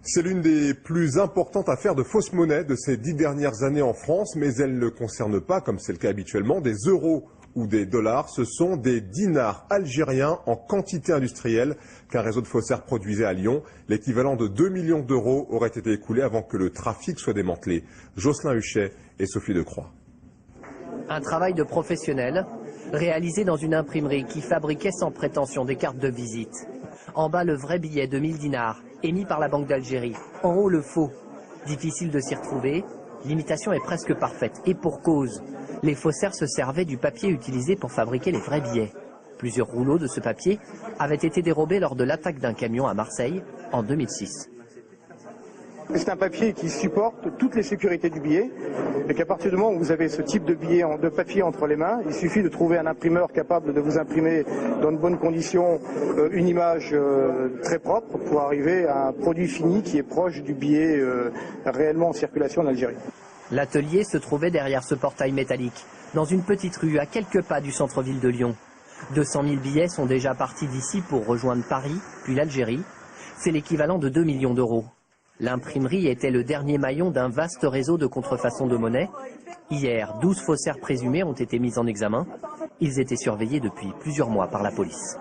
C'est l'une des plus importantes affaires de fausse monnaie de ces 10 dernières années en France, mais elle ne concerne pas, comme c'est le cas habituellement, des euros ou des dollars. Ce sont des dinars algériens en quantité industrielle qu'un réseau de faussaires produisait à Lyon. L'équivalent de 2 millions d'euros aurait été écoulé avant que le trafic soit démantelé. Jocelyn Huchet et Sophie Decroix. Un travail de professionnel réalisé dans une imprimerie qui fabriquait sans prétention des cartes de visite. En bas, le vrai billet de 1000 dinars, émis par la Banque d'Algérie. En haut, le faux. Difficile de s'y retrouver, l'imitation est presque parfaite. Et pour cause, les faussaires se servaient du papier utilisé pour fabriquer les vrais billets. Plusieurs rouleaux de ce papier avaient été dérobés lors de l'attaque d'un camion à Marseille en 2006. C'est un papier qui supporte toutes les sécurités du billet et qu'à partir du moment où vous avez ce type de billet de papier entre les mains, il suffit de trouver un imprimeur capable de vous imprimer dans de bonnes conditions une image très propre pour arriver à un produit fini qui est proche du billet réellement en circulation en Algérie. L'atelier se trouvait derrière ce portail métallique, dans une petite rue à quelques pas du centre-ville de Lyon. 200 000 billets sont déjà partis d'ici pour rejoindre Paris, puis l'Algérie. C'est l'équivalent de 2 millions d'euros. L'imprimerie était le dernier maillon d'un vaste réseau de contrefaçon de monnaie. Hier, 12 faussaires présumés ont été mis en examen. Ils étaient surveillés depuis plusieurs mois par la police.